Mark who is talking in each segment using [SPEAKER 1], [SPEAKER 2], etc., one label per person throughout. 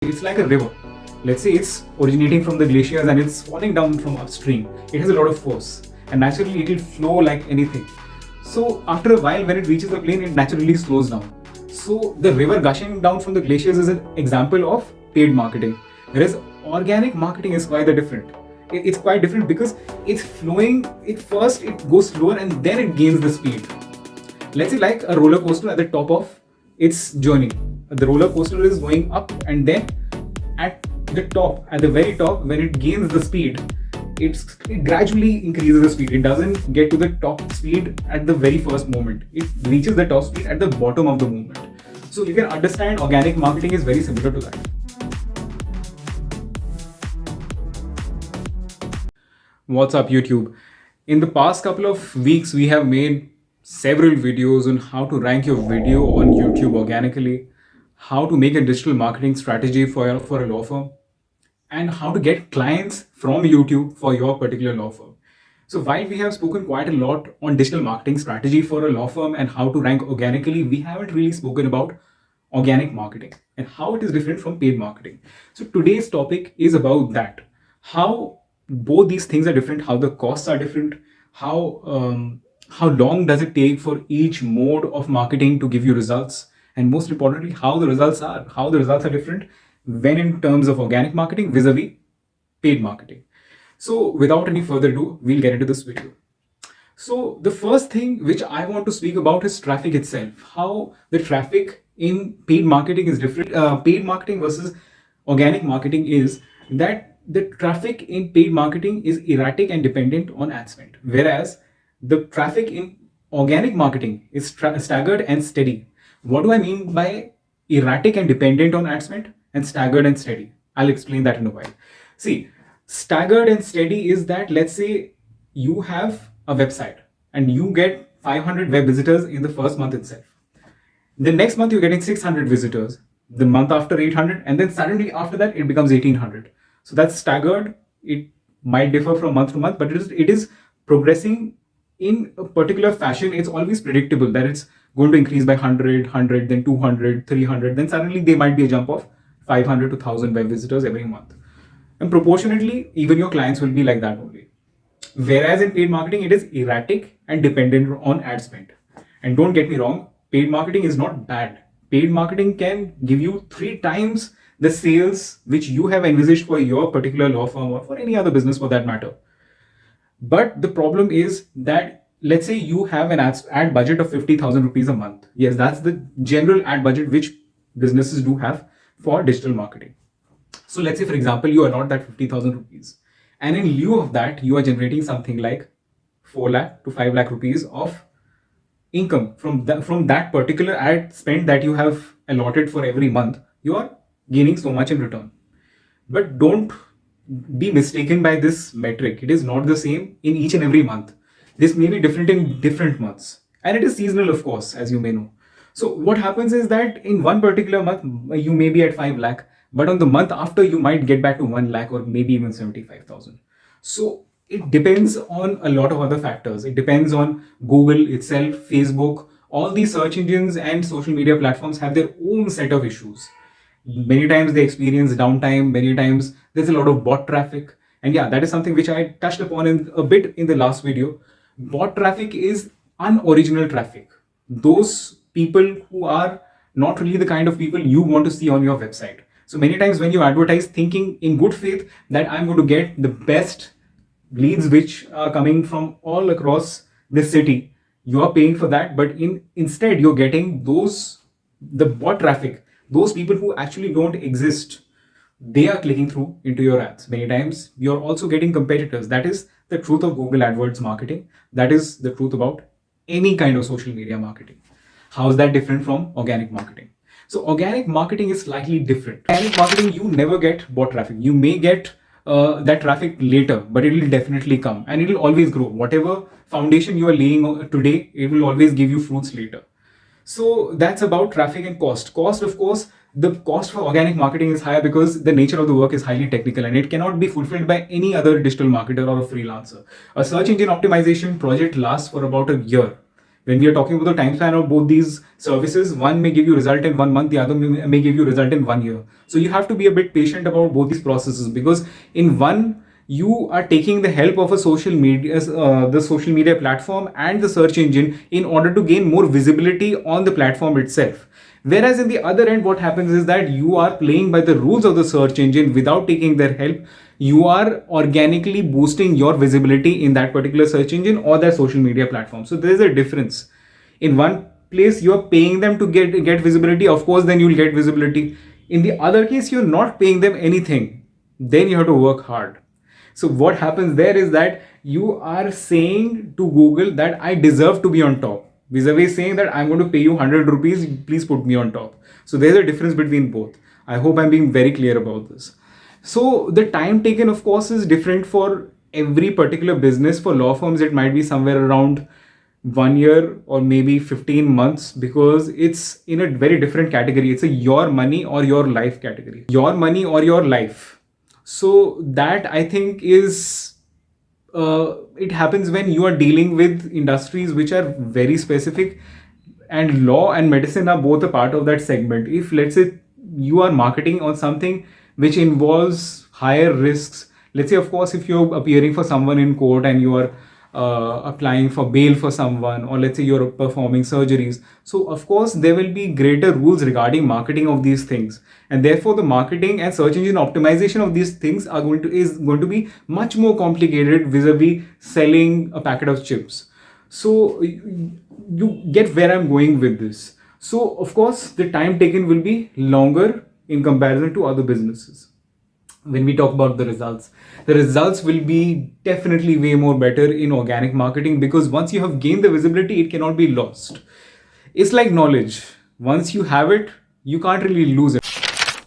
[SPEAKER 1] It's like a river. Let's say it's originating from the glaciers and it's falling down from upstream. It has a lot of force and naturally it will flow like anything. So after a while, when it reaches the plain, it naturally slows down. So the river gushing down from the glaciers is an example of paid marketing. Whereas organic marketing is quite different. It's quite different because it's flowing. It goes slower and then it gains the speed. Let's say like a roller coaster at the top of its journey. The roller coaster is going up and then at the very top, when it gains the speed, it gradually increases the speed. It doesn't get to the top speed at the very first moment. It reaches the top speed at the bottom of the movement. So you can understand organic marketing is very similar to that. What's up, YouTube? In the past couple of weeks, we have made several videos on how to rank your video on YouTube organically, how to make a digital marketing strategy for a law firm, and how to get clients from YouTube for your particular law firm. So while we have spoken quite a lot on digital marketing strategy for a law firm and how to rank organically, we haven't really spoken about organic marketing and how it is different from paid marketing. So today's topic is about that. How both these things are different, how the costs are different, how long does it take for each mode of marketing to give you results, and most importantly, how the results are different when in terms of organic marketing vis-a-vis paid marketing. So without any further ado, we'll get into this video. So the first thing which I want to speak about is traffic itself. How the traffic in paid marketing is different. Paid marketing versus organic marketing is that the traffic in paid marketing is erratic and dependent on ad spend, whereas the traffic in organic marketing is staggered and steady. What do I mean by erratic and dependent on ad spend and staggered and steady? I'll explain that in a while. See, staggered and steady is that, let's say you have a website and you get 500 web visitors in the first month itself. The next month you're getting 600 visitors, the month after 800, and then suddenly after that it becomes 1800. So that's staggered. It might differ from month to month, but it is progressing in a particular fashion. It's always predictable that it's going to increase by 100, then 200, 300, then suddenly there might be a jump of 500 to 1000 web visitors every month. And proportionately, even your clients will be like that only. Whereas in paid marketing, it is erratic and dependent on ad spend. And don't get me wrong, paid marketing is not bad. Paid marketing can give you 3 times the sales which you have envisaged for your particular law firm or for any other business for that matter. But the problem is that, let's say you have an ad budget of 50,000 rupees a month. Yes, that's the general ad budget which businesses do have for digital marketing. So let's say, for example, you allot that 50,000 rupees. And in lieu of that, you are generating something like 4 lakh to 5 lakh rupees of income from that particular ad spend that you have allotted for every month. You are gaining so much in return. But don't be mistaken by this metric. It is not the same in each and every month. This may be different in different months. And it is seasonal, of course, as you may know. So what happens is that in one particular month, you may be at 5 lakh, but on the month after, you might get back to 1 lakh or maybe even 75,000. So it depends on a lot of other factors. It depends on Google itself, Facebook. All these search engines and social media platforms have their own set of issues. Many times they experience downtime, many times there's a lot of bot traffic. And yeah, that is something which I touched upon a bit in the last video. Bot traffic is unoriginal traffic. Those people who are not really the kind of people you want to see on your website. So many times when you advertise thinking in good faith that I'm going to get the best leads which are coming from all across this city, you are paying for that, but instead you're getting the bot traffic, those people who actually don't exist. They are clicking through into your ads. Many times you're also getting competitors. That is the truth of Google AdWords marketing. That is the truth about any kind of social media marketing. How is that different from organic marketing? So organic marketing is slightly different. Organic marketing, you never get bot traffic. You may get that traffic later, but it will definitely come and it will always grow. Whatever foundation you are laying today, it will always give you fruits later. So that's about traffic and cost. Cost, of course, the cost for organic marketing is higher because the nature of the work is highly technical and it cannot be fulfilled by any other digital marketer or a freelancer. A search engine optimization project lasts for about a year. When we are talking about the time span of both these services, one may give you result in 1 month, the other may give you result in 1 year. So you have to be a bit patient about both these processes, because in one, you are taking the help of a social media, the social media platform and the search engine in order to gain more visibility on the platform itself. Whereas in the other end, what happens is that you are playing by the rules of the search engine without taking their help. You are organically boosting your visibility in that particular search engine or that social media platform. So there is a difference. In one place, you are paying them to get visibility. Of course, then you'll get visibility. In the other case, you're not paying them anything. Then you have to work hard. So what happens there is that you are saying to Google that I deserve to be on top, vis-a-vis saying that I'm going to pay you 100 rupees, please put me on top. So there's a difference between both. I hope I'm being very clear about this. So the time taken, of course, is different for every particular business. For law firms, it might be somewhere around 1 year or maybe 15 months, because it's in a very different category. It's a your money or your life category. Your money or your life. So that, I think, is it happens when you are dealing with industries which are very specific, and law and medicine are both a part of that segment. If, let's say, you are marketing on something which involves higher risks, let's say, of course, if you're appearing for someone in court and you are applying for bail for someone, or let's say you're performing surgeries, so of course there will be greater rules regarding marketing of these things, and therefore the marketing and search engine optimization of these things is going to be much more complicated vis-a-vis selling a packet of chips. So you get where I'm going with this. So of course the time taken will be longer in comparison to other businesses. When we talk about the results will be definitely way more better in organic marketing, because once you have gained the visibility, it cannot be lost. It's like knowledge. Once you have it, you can't really lose it.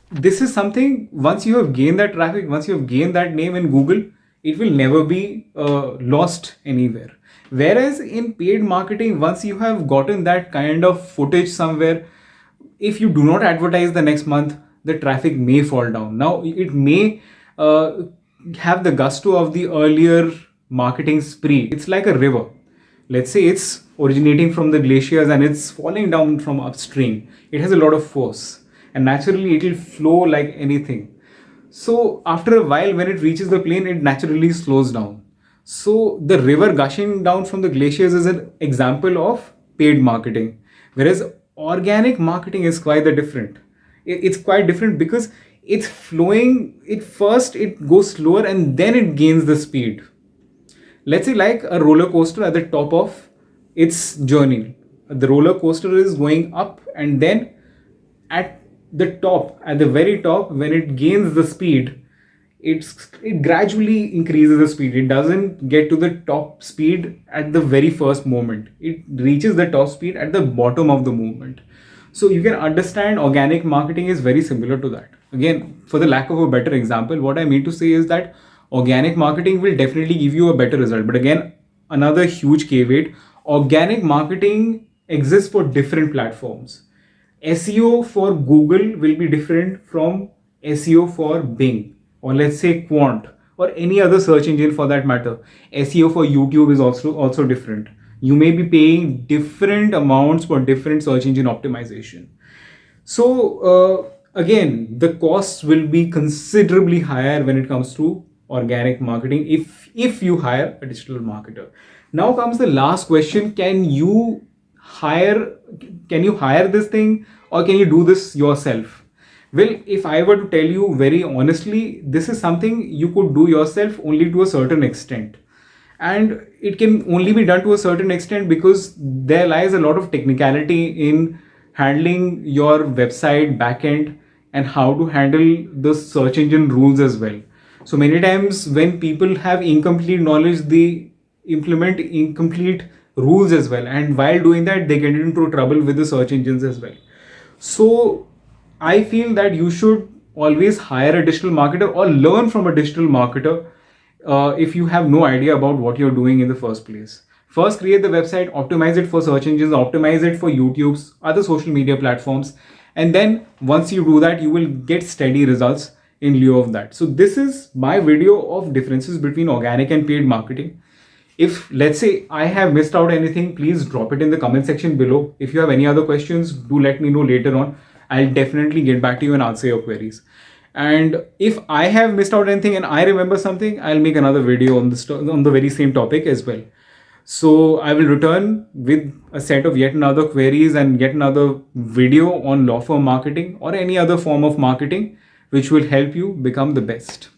[SPEAKER 1] This is something, once you have gained that traffic, once you have gained that name in Google, it will never be lost anywhere. Whereas in paid marketing, once you have gotten that kind of footage somewhere, if you do not advertise the next month, the traffic may fall down. Now, it may have the gusto of the earlier marketing spree. It's like a river. Let's say it's originating from the glaciers and it's falling down from upstream. It has a lot of force, and naturally it will flow like anything. So after a while, when it reaches the plain, it naturally slows down. So the river gushing down from the glaciers is an example of paid marketing, whereas organic marketing is quite the different. It's quite different because it's flowing. It goes slower and then it gains the speed. Let's say like a roller coaster at the top of its journey. The roller coaster is going up, and then at at the very top, when it gains the speed, it gradually increases the speed. It doesn't get to the top speed at the very first moment. It reaches the top speed at the bottom of the movement. So you can understand organic marketing is very similar to that. Again, for the lack of a better example, what I mean to say is that organic marketing will definitely give you a better result. But again, another huge caveat, organic marketing exists for different platforms. SEO for Google will be different from SEO for Bing, or let's say Quant, or any other search engine for that matter. SEO for YouTube is also different. You may be paying different amounts for different search engine optimization. So again, the costs will be considerably higher when it comes to organic marketing if you hire a digital marketer. Now comes the last question: hire can you hire this thing, or can you do this yourself? Well, if I were to tell you very honestly, this is something you could do yourself only to a certain extent, and it can only be done to a certain extent because there lies a lot of technicality in handling your website backend and how to handle the search engine rules as well. So many times when people have incomplete knowledge, they implement incomplete rules as well, and while doing that they get into trouble with the search engines as well. So I feel that you should always hire a digital marketer or learn from a digital marketer if you have no idea about what you're doing in the first place. First, create the website, optimize it for search engines, optimize it for YouTube's other social media platforms, and then once you do that, you will get steady results in lieu of that. So this is my video of differences between organic and paid marketing. If, let's say, I have missed out anything, please drop it in the comment section below. If you have any other questions, do let me know later on. I'll definitely get back to you and answer your queries. And if I have missed out anything and I remember something, I'll make another video on this on the very same topic as well. So I will return with a set of yet another queries and yet another video on law firm marketing or any other form of marketing which will help you become the best.